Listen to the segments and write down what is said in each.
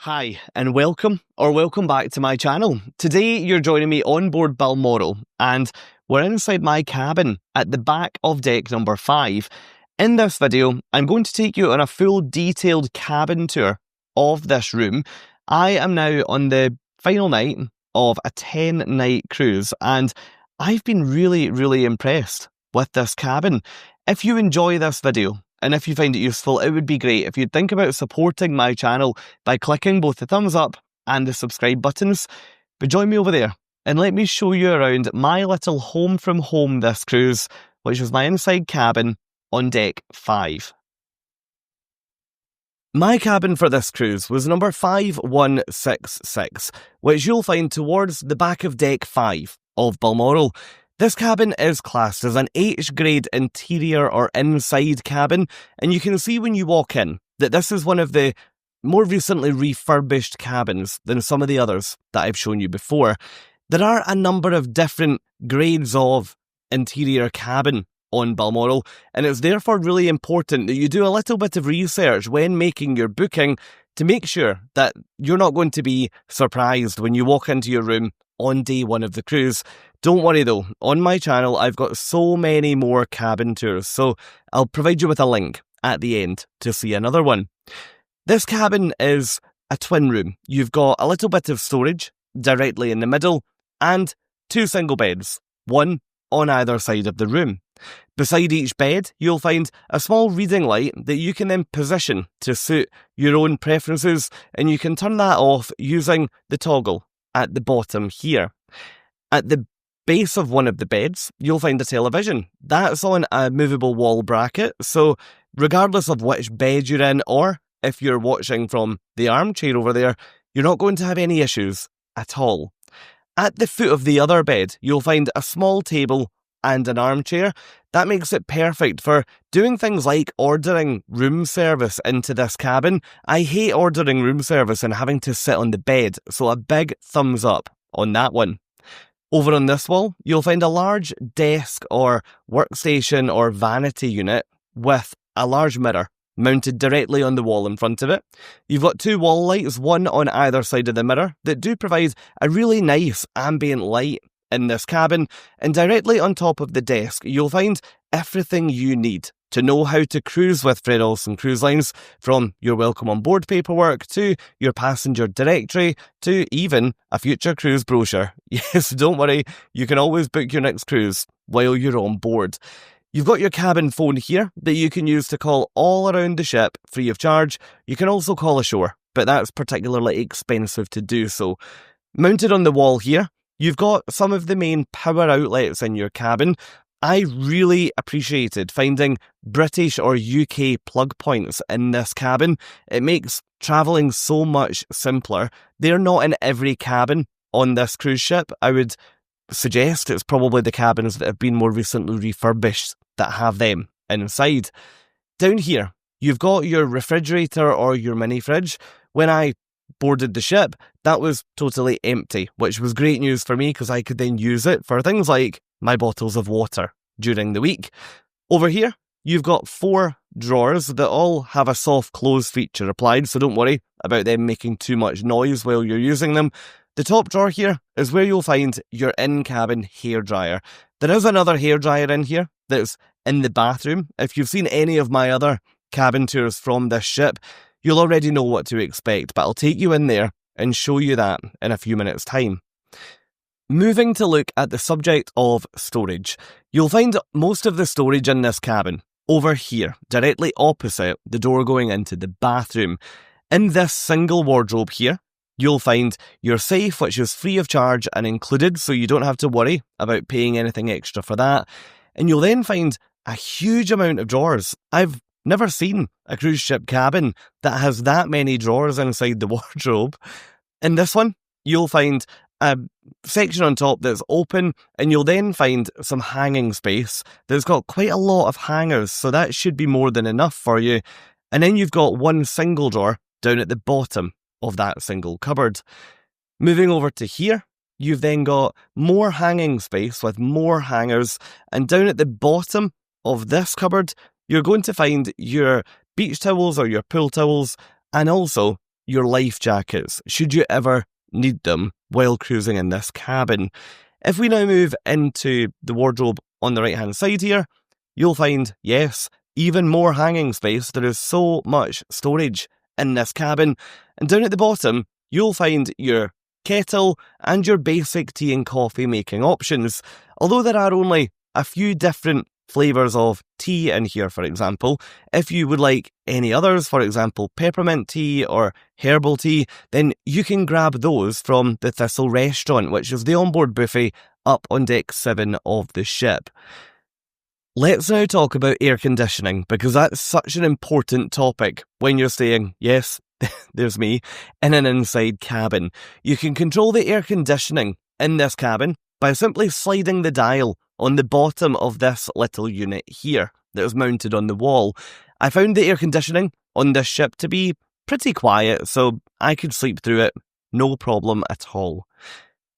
Hi, and welcome back to my channel. Today you're joining me on board Balmoral, and we're inside my cabin at the back of deck number 5. In this video, I'm going to take you on a full detailed cabin tour of this room. I am now on the final night of a 10-night cruise, and I've been really impressed with this cabin. If you enjoy this video, and if you find it useful, it would be great if you'd think about supporting my channel by clicking both the thumbs up and the subscribe buttons. But join me over there and let me show you around my little home from home this cruise, which is my inside cabin on deck 5. My cabin for this cruise was number 5166, which you'll find towards the back of deck 5 of Balmoral. This cabin is classed as an H-grade interior or inside cabin, and you can see when you walk in that this is one of the more recently refurbished cabins than some of the others that I've shown you before. There are a number of different grades of interior cabin on Balmoral, and it's therefore really important that you do a little bit of research when making your booking to make sure that you're not going to be surprised when you walk into your room on day 1 of the cruise. Don't worry though, on my channel I've got so many more cabin tours, so I'll provide you with a link at the end to see another one. This cabin is a twin room. You've got a little bit of storage directly in the middle and 2 single beds, one on either side of the room. Beside each bed, you'll find a small reading light that you can then position to suit your own preferences, and you can turn that off using the toggle at the bottom here. At the base of one of the beds, you'll find a television. That's on a movable wall bracket, so regardless of which bed you're in, or if you're watching from the armchair over there, you're not going to have any issues at all. At the foot of the other bed, you'll find a small table and an armchair. That makes it perfect for doing things like ordering room service into this cabin. I hate ordering room service and having to sit on the bed, so a big thumbs up on that one. Over on this wall, you'll find a large desk or workstation or vanity unit with a large mirror mounted directly on the wall in front of it. You've got 2 wall lights, one on either side of the mirror, that do provide a really nice ambient light in this cabin, and directly on top of the desk you'll find everything you need to know how to cruise with Fred Olsen Cruise Lines, from your welcome on board paperwork to your passenger directory to even a future cruise brochure. Yes, don't worry, you can always book your next cruise while you're on board. You've got your cabin phone here that you can use to call all around the ship free of charge. You can also call ashore, but that's particularly expensive to do so. Mounted on the wall here, you've got some of the main power outlets in your cabin. I really appreciated finding British or UK plug points in this cabin. It makes travelling so much simpler. They're not in every cabin on this cruise ship. I would suggest it's probably the cabins that have been more recently refurbished that have them inside. Down here, you've got your refrigerator or your mini fridge. When I boarded the ship, that was totally empty, which was great news for me because I could then use it for things like my bottles of water during the week. Over here, you've got 4 drawers that all have a soft close feature applied, so don't worry about them making too much noise while you're using them. The top drawer here is where you'll find your in-cabin hairdryer. There is another hairdryer in here that's in the bathroom. If you've seen any of my other cabin tours from this ship, you'll already know what to expect, but I'll take you in there and show you that in a few minutes' time. Moving to look at the subject of storage, you'll find most of the storage in this cabin over here, directly opposite the door going into the bathroom. In this single wardrobe here, you'll find your safe, which is free of charge and included, so you don't have to worry about paying anything extra for that. And you'll then find a huge amount of drawers. I've never seen a cruise ship cabin that has that many drawers inside the wardrobe. In this one, you'll find a section on top that's open, and you'll then find some hanging space that's got quite a lot of hangers, so that should be more than enough for you. And then you've got one single drawer down at the bottom of that single cupboard. Moving over to here, you've then got more hanging space with more hangers, and down at the bottom of this cupboard, you're going to find your beach towels or your pool towels, and also your life jackets, should you ever need them while cruising in this cabin. If we now move into the wardrobe on the right hand side here, you'll find, yes, even more hanging space. There is so much storage in this cabin. And down at the bottom, you'll find your kettle and your basic tea and coffee making options. Although there are only a few different flavours of tea in here, for example, if you would like any others, for example peppermint tea or herbal tea, then you can grab those from the Thistle restaurant, which is the onboard buffet up on deck 7 of the ship. Let's now talk about air conditioning, because that's such an important topic when you're staying, yes, there's me, in an inside cabin. You can control the air conditioning in this cabin by simply sliding the dial on the bottom of this little unit here that is mounted on the wall. I found the air conditioning on this ship to be pretty quiet, so I could sleep through it, no problem at all.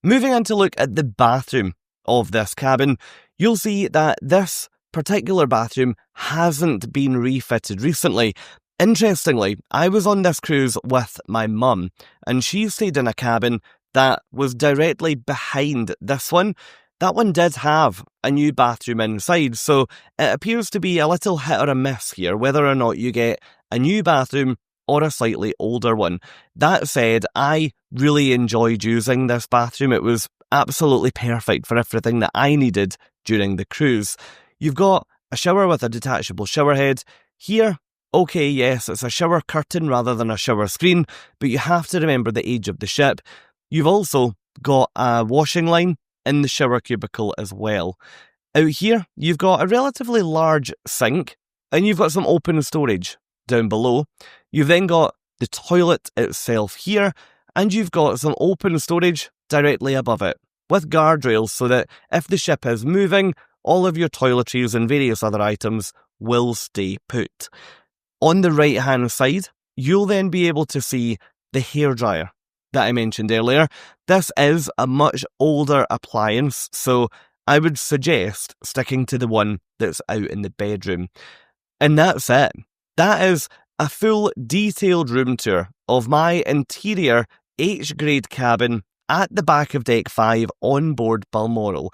Moving on to look at the bathroom of this cabin, you'll see that this particular bathroom hasn't been refitted recently. Interestingly, I was on this cruise with my mum, and she stayed in a cabin that was directly behind this one. That one did have a new bathroom inside, so it appears to be a little hit or a miss here, whether or not you get a new bathroom or a slightly older one. That said, I really enjoyed using this bathroom. It was absolutely perfect for everything that I needed during the cruise. You've got a shower with a detachable shower head. Here, okay, yes, it's a shower curtain rather than a shower screen, but you have to remember the age of the ship. You've also got a washing line in the shower cubicle as well. Out here, you've got a relatively large sink, and you've got some open storage down below. You've then got the toilet itself here, and you've got some open storage directly above it, with guardrails so that if the ship is moving, all of your toiletries and various other items will stay put. On the right hand side, you'll then be able to see the hairdryer that I mentioned earlier. This is a much older appliance, so I would suggest sticking to the one that's out in the bedroom. And that's it. That is a full detailed room tour of my interior H-grade cabin at the back of deck 5 on board Balmoral.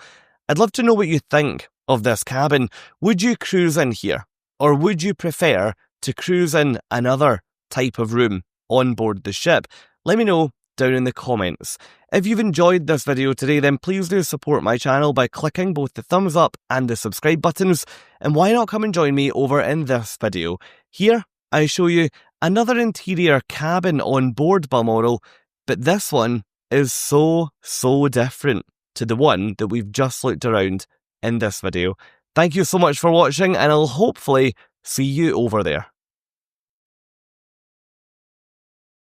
I'd love to know what you think of this cabin. Would you cruise in here, or would you prefer to cruise in another type of room on board the ship? Let me know down in the comments. If you've enjoyed this video today, then please do support my channel by clicking both the thumbs up and the subscribe buttons, and why not come and join me over in this video. Here I show you another interior cabin on board Balmoral, but this one is so different to the one that we've just looked around in this video. Thank you so much for watching, and I'll hopefully see you over there.